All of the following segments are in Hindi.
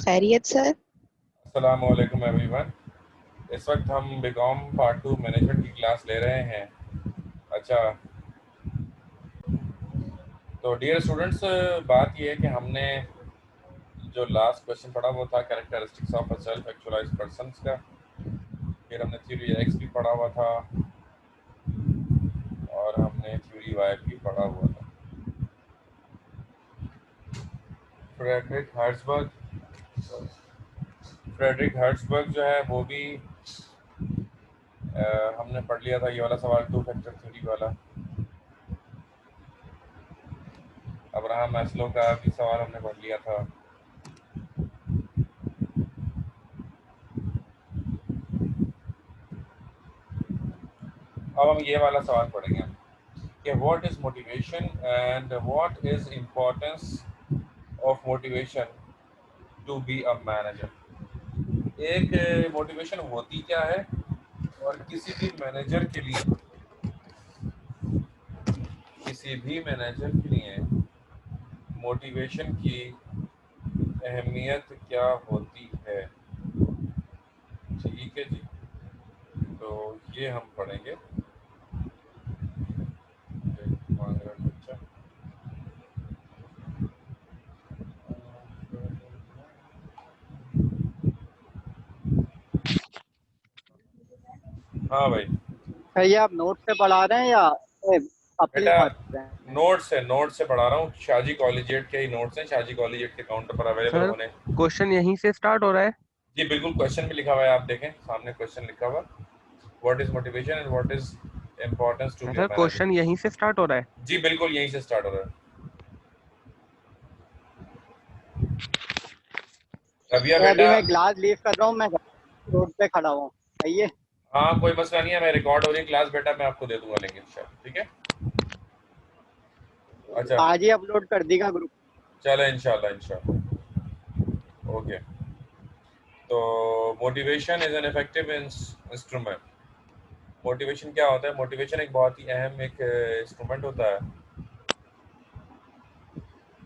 खैरियत सर। अस्सलाम वालेकुम एवरीवन। इस वक्त हम बीकॉम पार्ट 2 मैनेजमेंट की क्लास ले रहे हैं। अच्छा, तो डियर स्टूडेंट्स, बात यह है कि हमने जो लास्ट क्वेश्चन पढ़ा वो था characteristics of a self actualized persons का। फिर हमने थ्योरी एक्स भी पढ़ा हुआ था और हमने थ्योरी वाई भी पढ़ा हुआ था। फ्रेडरिक हर्ट्जबर्ग फ्रेडरिक हर्ट्जबर्ग जो है वो भी हमने पढ़ लिया था। ये वाला सवाल टू फैक्टर थ्योरी वाला। अब्राहम मैस्लो का भी सवाल हमने पढ़ लिया था। अब हम ये वाला सवाल पढ़ेंगे कि what is motivation and what is importance of motivation to be a manager. एक मोटिवेशन होती क्या है और किसी भी मैनेजर के लिए मोटिवेशन की अहमियत क्या होती है। ठीक है जी, तो ये हम पढ़ेंगे। हाँ भाई। ये आप नोट से पढ़ा रहे हैं या अपने बेटा, पढ़ रहे हैं? नोट से पढ़ा रहा हूँ। शाहजी कॉलेजिएट के ही नोट्स हैं, शाहजी कॉलेजिएट के काउंटर पर अवेलेबल सर होने। क्वेश्चन यहीं से स्टार्ट हो रहा है। जी बिल्कुल, क्वेश्चन भी लिखा हुआ है, आप देखें सामने क्वेश्चन लिखा हुआ, what is motivation and what is importance to be a sir question manager. यहीं से स्टार्ट हो रहा है। जी बिल्कुल, यहीं से स्टार्ट हो रहा है। रबिया अभी बेटा, मैं क्लास लीव कर रहा हूँ, मैं रोड पे खड़ा हूँ। आइए। हाँ कोई मसला नहीं है, मैं रिकॉर्ड हो रही क्लास बेटा, मैं आपको दे दूंगा लिंक इंशाल्लाह, ठीक है। अच्छा, आज ही अपलोड कर देगा ग्रुप। चलो इंशाल्लाह इंशाल्लाह। ओके, तो motivation is an effective instrument. Motivation क्या होता है? मोटिवेशन एक बहुत ही अहम एक इंस्ट्रूमेंट होता है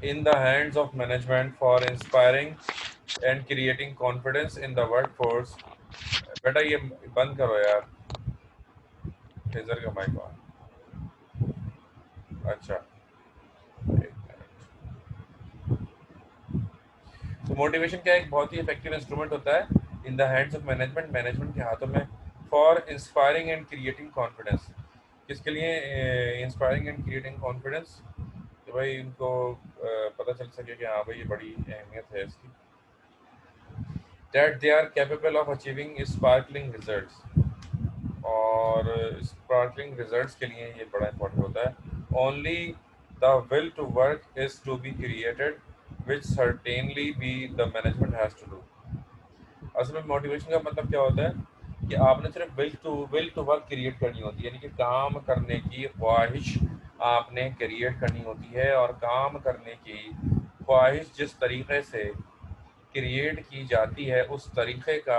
in the hands of management for inspiring and creating confidence in the workforce। बेटा ये बंद करो यार, फेजर का माइक ऑन। अच्छा, एक मिनट। तो मोटिवेशन क्या एक बहुत ही इफेक्टिव इंस्ट्रूमेंट होता है in the hands of management, management के हाथों में, for inspiring and creating confidence. किसके लिए इंस्पायरिंग एंड क्रिएटिंग कॉन्फिडेंस? कि भाई इनको पता चल सके कि हाँ भाई ये बड़ी अहमियत है इसकी। that they are capable of achieving sparkling results। और स्पार्कलिंग रिजल्ट्स के लिए ये बड़ा इंपॉर्टेंट होता है। Only the will to work is to be created which certainly be the management has to do. असल में मोटिवेशन का मतलब क्या होता है कि आपने सिर्फ विल टू वर्क क्रिएट करनी होती है, यानी कि काम करने की ख्वाहिश आपने क्रिएट करनी होती है। और काम करने की ख्वाहिश जिस तरीके से क्रिएट की जाती है उस तरीके का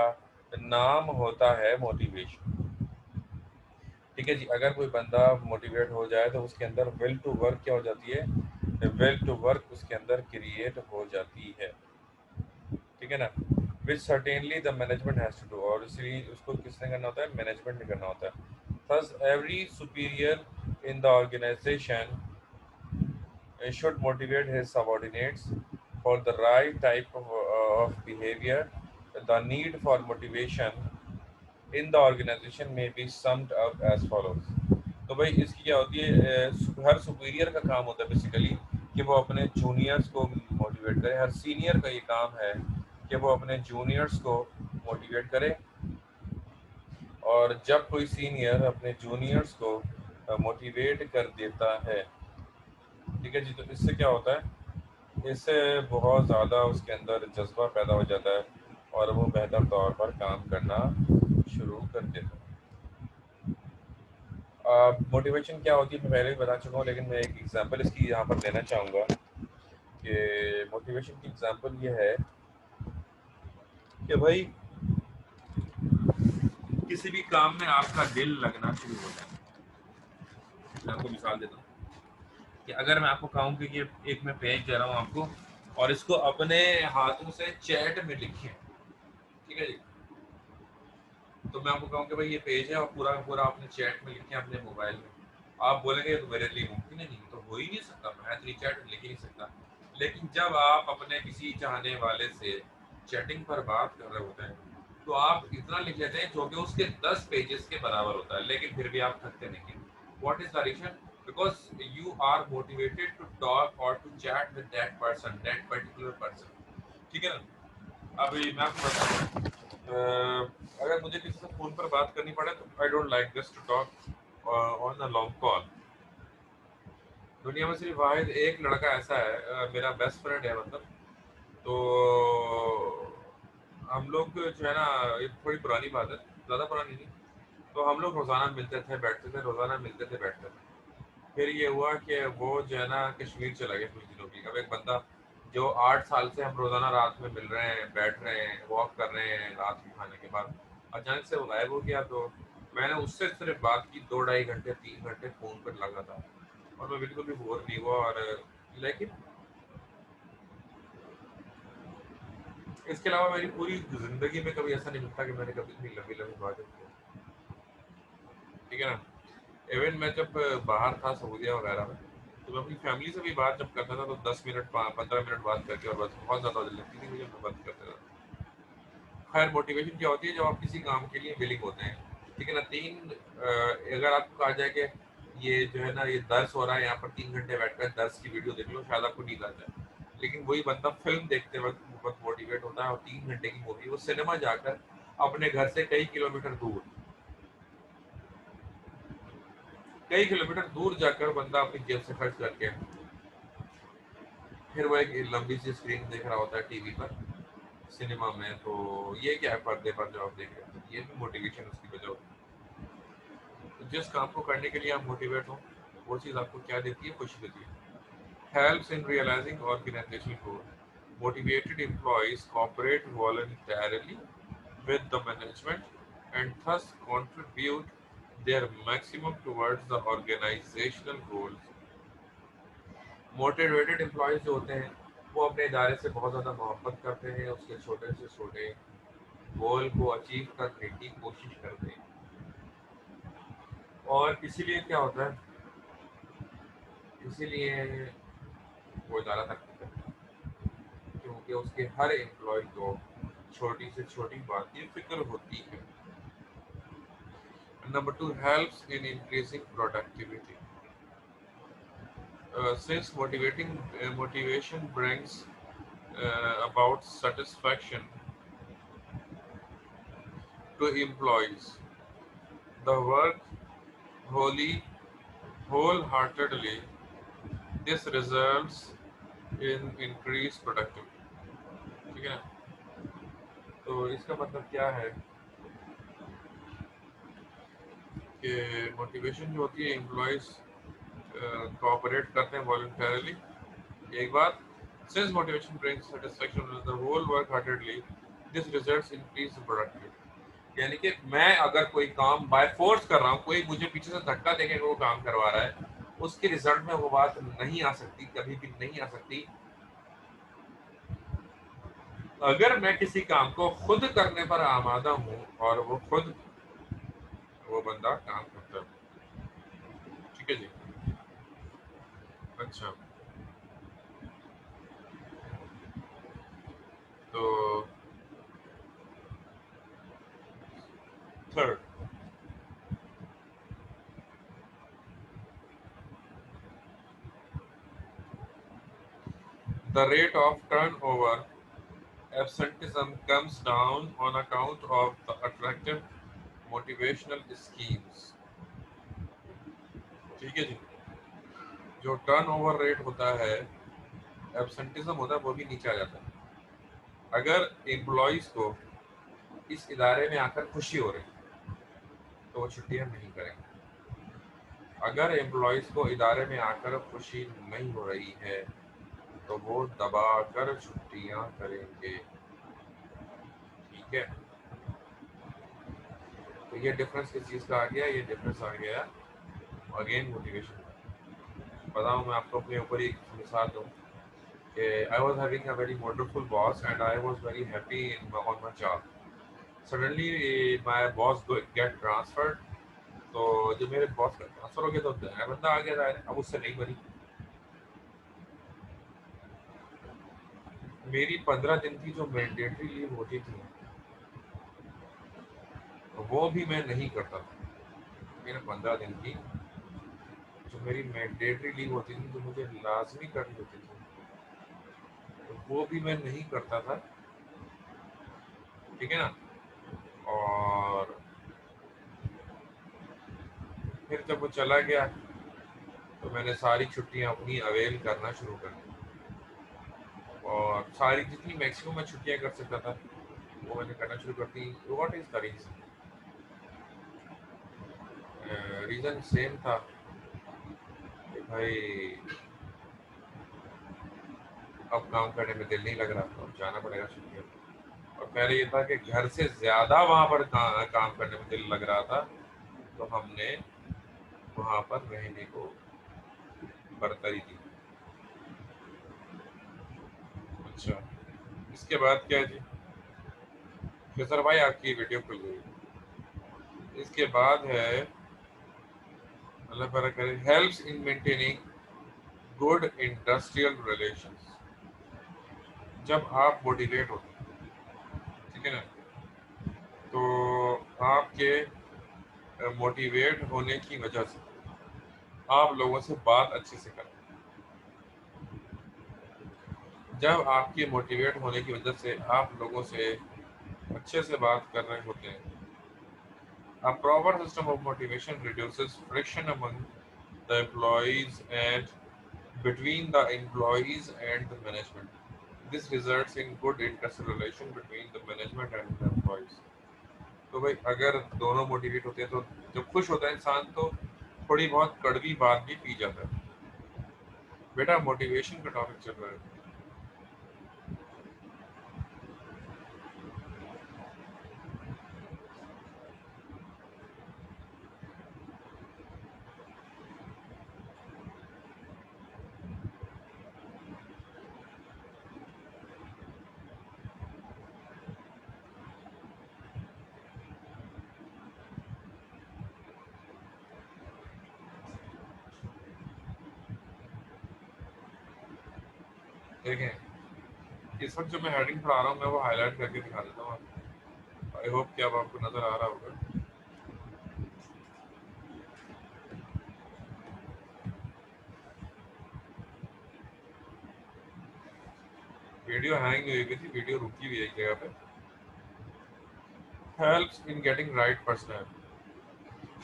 नाम होता है मोटिवेशन। ठीक है जी, अगर कोई बंदा मोटिवेट हो जाए तो उसके अंदर विल टू वर्क क्या हो जाती है? विल टू वर्क उसके अंदर क्रिएट हो जाती है, ठीक है ना। Which certainly the management has to do, और इसलिए उसको किसने करना होता है? मैनेजमेंट ने करना होता है। Thus every superior in the organisation should motivate his subordinates for the right type of behavior। The need for motivation in the organization may be summed up as follows। तो भाई इसकी क्या होती है? हर सुपीरियर का काम होता है बेसिकली कि वो अपने जूनियर्स को मोटिवेट करे। हर सीनियर का ये काम है कि वो अपने जूनियर्स को मोटिवेट करे। और जब कोई सीनियर अपने जूनियर्स को मोटिवेट कर देता है, ठीक है जी, तो इससे क्या होता है? इससे बहुत ज़्यादा उसके अंदर जज्बा पैदा हो जाता है और वो बेहतर तौर पर काम करना शुरू कर देता है। मोटिवेशन क्या होती है मैं पहले भी बता चुका हूँ, लेकिन मैं एक एग्जांपल इसकी यहाँ पर देना चाहूँगा कि मोटिवेशन की एग्जांपल ये है कि भाई किसी भी काम में आपका दिल लगना शुरू हो जाए। मैं आपको मिसाल देता हूँ कि अगर मैं आपको कहूँ कि ये एक मैं पेज दे रहा हूँ आपको और इसको अपने हाथों से चैट में लिखें, ठीक है जी। तो मैं आपको कहूँ कि भाई ये पेज है और पूरा का पूरा आपने चैट में लिखे अपने मोबाइल में। आप बोलेंगे तो मेरे लिए मुमकिन है, नहीं तो हो ही नहीं सकता, मैं इतनी चैट लिख ही नहीं सकता। लेकिन जब आप अपने किसी चाहने वाले से चैटिंग पर बात कर रहे होते हैं तो आप इतना लिख लेते हैं जो कि उसके 10 पेजेस के बराबर होता है, लेकिन फिर भी आप थकते नहीं हैं। What is the reason? Because you are motivated to talk और to chat with that person, that particular person, ठीक है ना। अभी मैं आपको बताऊँ, अगर मुझे किसी से फोन पर बात करनी पड़े तो I don't like this to talk on a long call. दुनिया में सिर्फ वाहिद एक लड़का ऐसा है, मेरा बेस्ट फ्रेंड है मतलब। तो हम लोग जो है ना, ये थोड़ी पुरानी बात है, ज़्यादा पुरानी नहीं। तो हम लोग रोज़ाना मिलते थे बैठते थे, रोज़ाना मिलते थे बैठते थे। फिर ये हुआ कि वो जो है ना कश्मीर चला गया कुछ दिनों की। अब एक बंदा जो 8 साल से हम रोज़ाना रात में मिल रहे हैं, बैठ रहे हैं, वॉक कर रहे हैं रात में खाने के बाद, अचानक से वो गायब हो गया। तो मैंने उससे सिर्फ बात की 2 ढाई घंटे 3 घंटे फ़ोन पर लगा था और मैं बिल्कुल भी बोर नहीं हुआ। और लेकिन इसके अलावा मेरी पूरी ज़िंदगी में कभी ऐसा नहीं लगता कि मैंने कभी इतनी लंबी लंबी बातें की, ठीक है ना। इवन मैं जब बाहर था सऊदीया वगैरह में, तो मैं अपनी फैमिली से भी बात जब करता था तो 10 मिनट 15 मिनट बात करके और बस बहुत ज़्यादा होने लगती थी मुझे, मैं बंद कर देता था। खैर मोटिवेशन क्या होती है? जब आप किसी काम के लिए विलिंग होते हैं, ठीक है ना। अगर आपको कहा जाए कि ये जो है ना ये दर्स हो रहा है, यहाँ पर 3 घंटे बैठकर दर्स की वीडियो देख लो, शायद आपको नींद आ जाए। लेकिन वही बंदा फिल्म देखते वक्त बहुत मोटिवेट होता है और 3 घंटे की मूवी वो सिनेमा जाकर अपने घर से कई किलोमीटर दूर जाकर बंदा अपनी जेब से खर्च करके फिर वो एक लंबी सी स्क्रीन देख रहा होता है टीवी पर, सिनेमा में। तो ये क्या है, पर्दे पर जो आप देख रहे हैं, ये भी मोटिवेशन उसकी वजह होती है। तो जिस काम को करने के लिए आप मोटिवेट हो, वो चीज़ आपको क्या देती है? खुशी देती है। Helps in realizing organizational goal. Motivated employees cooperate voluntarily with the management and thus contribute their maximum towards the organizational goals. Motivated employees जो होते हैं वो अपने इदारे से बहुत ज़्यादा मोहब्बत करते हैं, उसके छोटे से छोटे गोल को अचीव करने की कोशिश करते हैं। और इसीलिए क्या होता है, इसीलिए वो ज़्यादा तरक्की करता है, क्योंकि उसके हर एम्प्लॉय को छोटी से छोटी बात की फिक्र होती है। Number two, helps in increasing productivity. Since motivation brings about satisfaction to employees, the work wholly wholeheartedly. This results in increased productivity, ठीक है ना। तो इसका मतलब क्या है कि मोटिवेशन जो होती है, एम्प्लॉयज कोऑपरेट करते हैं वॉलंटरली। एक बात, since motivation brings satisfaction the whole work heartedly, this results increase productivity. यानी कि मैं अगर कोई काम बाय फोर्स कर रहा हूँ, कोई मुझे पीछे से धक्का देके वो काम करवा रहा है, उसके रिजल्ट में वो बात नहीं आ सकती, कभी भी नहीं आ सकती। अगर मैं किसी काम को खुद करने पर आमादा हूँ और वो बंदा काम करता है, ठीक है जी। अच्छा, तो third, the rate of turnover absenteeism comes down on account of the attractive motivational schemes, ठीक है जी। जो टर्नओवर रेट होता है, एब्सेंटिज्म होता है, वो भी नीचे आ जाता है। अगर एम्प्लॉयज को इस इदारे में आकर खुशी हो रही तो वो छुट्टियां नहीं करेंगे। अगर एम्प्लॉयज को इदारे में आकर खुशी नहीं हो रही है तो वो दबाकर छुट्टियां करेंगे, ठीक है। तो ये डिफरेंस किस चीज़ का आ गया? ये डिफरेंस आ गया अगेन मोटिवेशन। बताऊँ मैं आपको अपने ऊपर एक मिसाल दूँ I was having a very wonderful boss and I was very happy on my job. Suddenly my boss get transferred. तो जब मेरे बॉस का ट्रांसफर हो गया तो नया बंदा आ गया था, अब उससे नहीं बनी। मेरी 15 दिन की जो मैंडेटरी लीव होती थी वो भी मैं नहीं करता था। मेरे 15 दिन की जो मेरी मैंडेटरी लीव होती थी जो मुझे लाजमी करनी होती थी तो वो भी मैं नहीं करता था। ठीक है ना। और फिर जब वो चला गया तो मैंने सारी छुट्टियां अपनी अवेल करना शुरू कर दी और सारी जितनी मैक्सिमम मैं छुट्टियां कर सकता था वो मैंने करना शुरू कर दी। What is the reason? Reason same था कि भाई अब काम करने में दिल नहीं लग रहा, तो अब जाना पड़ेगा छुट्टियों में। और पहले ये था कि घर से ज्यादा वहां पर काम करने में दिल लग रहा था, तो हमने वहां पर रहने को बरतरी दी। अच्छा, इसके बाद क्या है जी? खेसर भाई आपकी वीडियो खुल गई। इसके बाद है अल्लाह ताला करे helps in maintaining good industrial relations. जब आप मोटिवेट होते हैं, ठीक है ना, तो आपके मोटिवेट होने की वजह से आप लोगों से बात अच्छे से करते हैं। जब आपके मोटिवेट होने की वजह से आप लोगों से अच्छे से बात कर रहे होते हैं, a proper system of motivation reduces friction among the employees and between the employees and the management. This results in good interpersonal relation between the management and the employees. तो भाई अगर दोनों मोटिवेट होते हैं तो जब खुश होता है इंसान तो थोड़ी बहुत कड़वी बात भी पी जाता है। बेटा मोटिवेशन का टॉपिक चल रहा है। देखें, इस वक्त जो मैं हेडिंग पढ़ा रहा हूँ मैं वो हाईलाइट करके दिखा देता हूँ आपको। आई होप कि अब आपको नजर आ रहा होगा। वीडियो हैंग नहीं हुई थी, वीडियो रुकी हुई है एक जगह पे। Helps in getting right personal.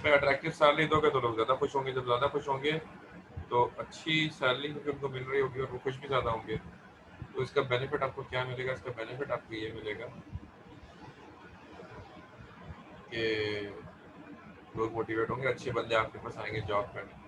भाई अट्रैक्टिव सैलरी दोगे तो लोग ज़्यादा खुश होंगे, जब ज़्यादा खुश होंगे तो अच्छी सैलरी क्योंकि उनको मिल रही होगी और वो खुश भी ज़्यादा होंगे। तो इसका बेनिफिट आपको क्या मिलेगा? इसका बेनिफिट आपको ये मिलेगा कि लोग मोटिवेट होंगे, अच्छे बंदे आपके पास आएंगे जॉब करने।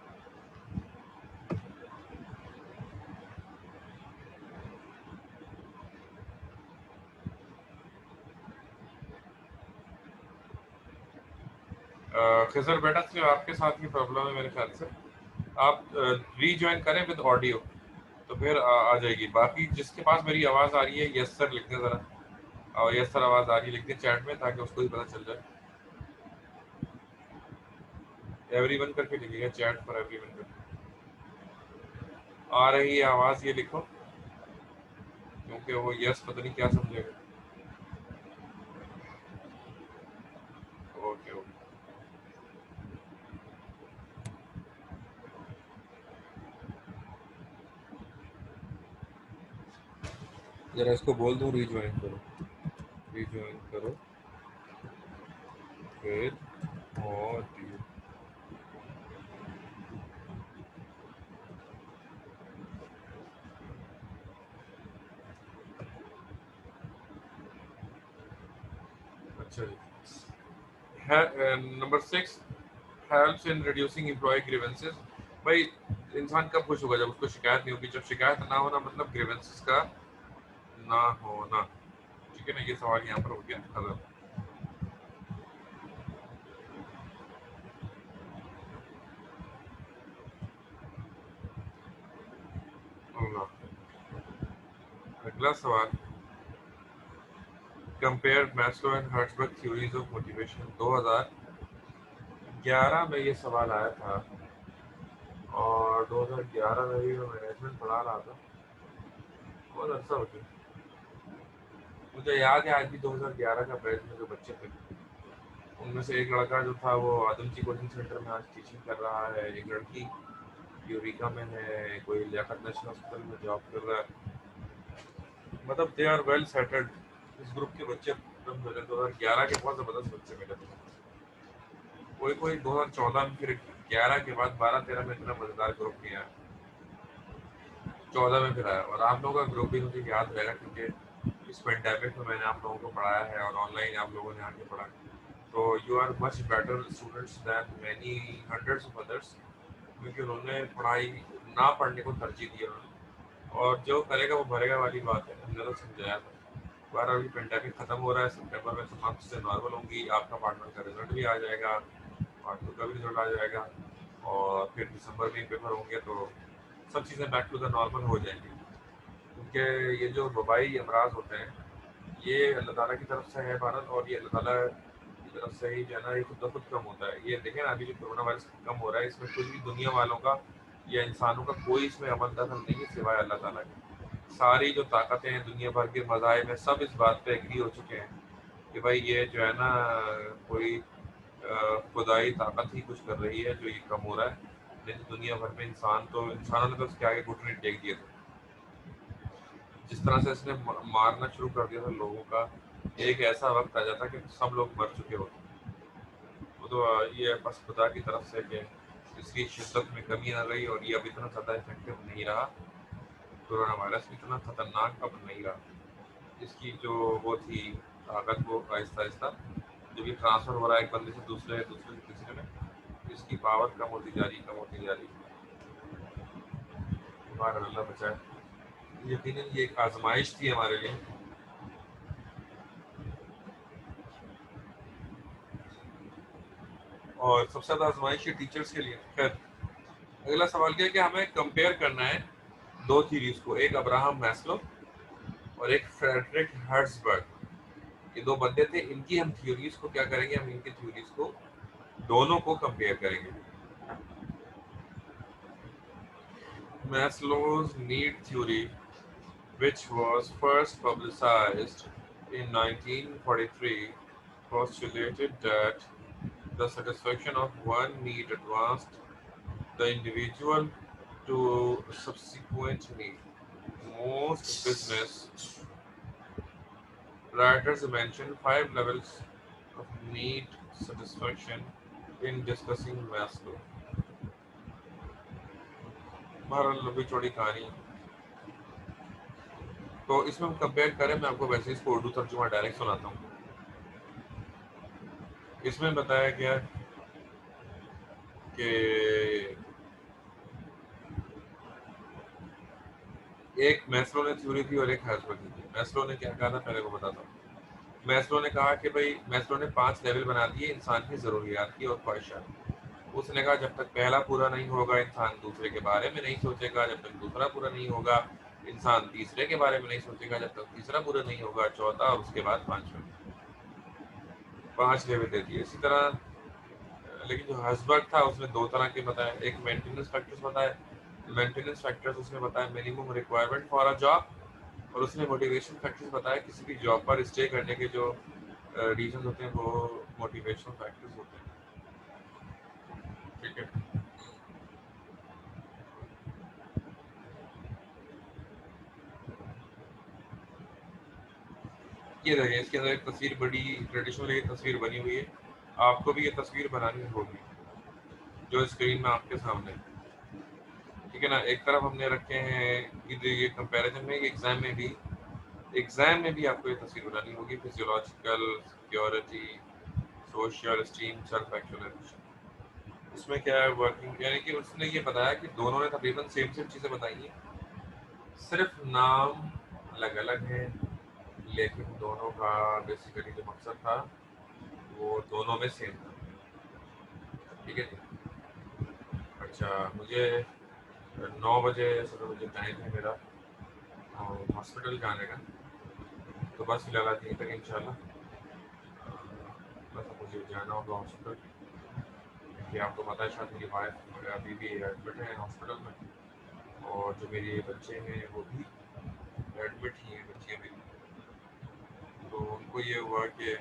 खिजर बेटा सिर्फ आपके साथ ही प्रॉब्लम है मेरे ख्याल से। आप रीज्वाइन करें विद ऑडियो तो फिर आ जाएगी। बाकी जिसके पास मेरी आवाज़ आ रही है यस सर लिख दें ज़रा, और यस सर आवाज़ आ रही है लिख दें चैट में ताकि उसको भी पता चल जाए। एवरीवन करके लिखिएगा, चैट फॉर एवरीवन करके। आ रही है आवाज़ ये लिखो, क्योंकि वो यस पता नहीं क्या समझेगा। ओके ओके, जरा इसको बोल दूँ रीज्वाइन करो, रीज्वाइन करो विद ऑडियो। अच्छा जी। Number 6 helps in reducing employ grievances. भाई इंसान कब खुश होगा? जब उसको शिकायत नहीं होगी। जब शिकायत ना होना मतलब ग्रीवेंसेस का ना होना। ठीक है ना, ये सवाल यहाँ पर हो गया खत्म। होगा अगला सवाल, compare Maslow and Herzberg theories of motivation. 2011 में ये सवाल आया था और 2011 में भी मैं मैनेजमेंट पढ़ा रहा था, बहुत अच्छा हो गया। मुझे याद है आज भी 2011 का बैच में जो बच्चे थे उनमें से एक लड़का जो था वो आदमची कोचिंग सेंटर में आज टीचिंग कर रहा है, एक लड़की यूरिका में है, कोई लियाकत नेशनल हॉस्पिटल में जॉब कर रहा है। मतलब दे आर वेल सेटल्ड। इस ग्रुप के बच्चे 2011 के बहुत जबरदस्त बच्चे मिले थे। कोई कोई 2014 में, फिर 11 के बाद 12-13 में इतना मजेदार ग्रुप नहीं आया, 14 में फिर आया। और आप लोगों का ग्रुप भी मुझे याद रहेगा क्योंकि इस पेंडेमिक में मैंने आप लोगों को पढ़ाया है और ऑनलाइन आप लोगों ने आके पढ़ा है। तो you are much better students than many hundreds of others, क्योंकि उन्होंने पढ़ाई ना पढ़ने को तरजीह दी उन्होंने, और जो करेगा वो भरेगा वाली बात है, हमने तो समझाया था। बार अभी पेंडेमिक खत्म हो रहा है, सितंबर में तमाम चीज़ें नॉर्मल होंगी, आपका पार्टनर का रिजल्ट भी आ जाएगा, पार्टनर का भी रिजल्ट आ जाएगा, और फिर दिसंबर में पेपर होंगे तो सब चीज़ें बैक टू द नॉर्मल हो जाएंगी। क्योंकि ये जो वबाई अमराज होते हैं ये अल्लाह ताला की तरफ से है भारत, और ये अल्लाह ताला की तरफ से ही जो है ना ये खुद ब खुद कम होता है। ये देखें ना अभी जो कोरोना वायरस कम हो रहा है, इसमें कुछ भी दुनिया वालों का या इंसानों का कोई इसमें अमल दखल नहीं है सिवाय अल्लाह ताला के। सारी जो ताकतें हैं दुनिया भर के मज़ाहिब में सब इस बात पे एग्री हो चुके हैं कि भाई ये जो है ना कोई खुदाई ताकत ही कुछ कर रही है जो ये कम हो रहा है। नहीं तो दुनिया भर में इंसानों ने तो उसके आगे घुटने टेक दिए थे। जिस तरह से इसने मारना शुरू कर दिया था लोगों का, एक ऐसा वक्त आ जाता कि सब लोग मर चुके होते। वो तो ये बस खुदा की तरफ से कि इसकी शिद्दत में कमी आ गई और ये अब इतना ज़्यादा इफेक्टिव नहीं रहा, कोरोना वायरस इतना खतरनाक अब नहीं रहा। इसकी जो वो थी ताकत वो आहिस्ता आहिस्ता जो भी ट्रांसफ़र हो रहा है एक बंदे से दूसरे दूसरे से तीसरे में, इसकी पावर कम होती जा रही, कम होती जा रही। बाहर अल्लाह बचाए। यकीनन ये एक आजमाइश थी हमारे लिए। और सबसे ज़्यादा आजमाइश ये टीचर्स के लिए। खैर, अगला सवाल क्या है कि हमें कंपेयर करना है दो थ्योरीज को, एक अब्राहम मैस्लो और एक फ्रेडरिक हर्ट्जबर्ग। ये दो बंदे थे, इनकी हम थ्योरीज को क्या करेंगे, हम इनकी थ्योरीज को दोनों को कंपेयर करेंगे। Maslow's need theory which was first publicized in 1943 postulated that the satisfaction of one need advanced the individual to subsequent need. Most business writers mention 5 levels of need satisfaction in discussing Maslow. बहरहाल लंबी चौड़ी कहानी, तो इसमें हम कंपेयर करें, मैं आपको वैसे इसको उर्दू तर्जुमा डायरेक्ट सुनाता हूँ। इसमें बताया गया कि एक मैस्लो ने थ्योरी थी और एक हर्ट्जबर्ग की थी। मैस्लो ने क्या कहा था पहले को बताता हूँ। मैस्लो ने कहा कि भाई मैस्लो ने 5 लेवल बना दिए इंसान की ज़रूरियात की और ख्वाहिशात। उसने कहा जब तक पहला पूरा नहीं होगा इंसान दूसरे के बारे में नहीं सोचेगा, जब तक दूसरा पूरा नहीं होगा इंसान तीसरे के बारे में नहीं सोचेगा, जब तक तीसरा पूरा नहीं होगा चौथा, और उसके बाद पांचवा। 5 लेवल दे दिए। इसी तरह लेकिन जो हर्ट्जबर्ग था उसने दो तरह के बताए, एक मेंटेनेंस फैक्टर्स बताए। मेंटेनेंस फैक्टर्स उसने बताया minimum requirement for a job, और उसने मोटिवेशन फैक्टर्स बताया किसी भी जॉब पर स्टे करने के जो रीजन होते हैं वो मोटिवेशन फैक्टर्स होते हैं। ठीक है, ये देखिए इसके अंदर एक तस्वीर, बड़ी ट्रेडिशनल ये तस्वीर बनी हुई है। आपको भी ये तस्वीर बनानी होगी जो स्क्रीन में आपके सामने है। ठीक है ना, एक तरफ हमने रखे हैं इधर ये कंपैरिजन में, एग्जाम में भी आपको ये तस्वीर बनानी होगी, physiological security, social esteem, self actualisation. इसमें क्या है वर्किंग, यानी कि उसने ये बताया कि दोनों ने तकरीबन सेम सेम चीज़ें बताई हैं, सिर्फ नाम अलग अलग है, लेकिन दोनों का बेसिकली जो मकसद था वो दोनों में सेम था। ठीक है जी। अच्छा, मुझे 9 बजे 7 बजे टाइम है मेरा, और हॉस्पिटल जाने का। तो बस फिलहाल आज यहीं तक इंशाल्लाह। बस अब मुझे जाना होगा हॉस्पिटल, क्योंकि आपको पता है शायद मेरी वाइफ अभी भी एडमिट है हॉस्पिटल में, और जो मेरे बच्चे हैं वो भी एडमिट ही हैं, बच्चियाँ भी। तो उनको ये हुआ कि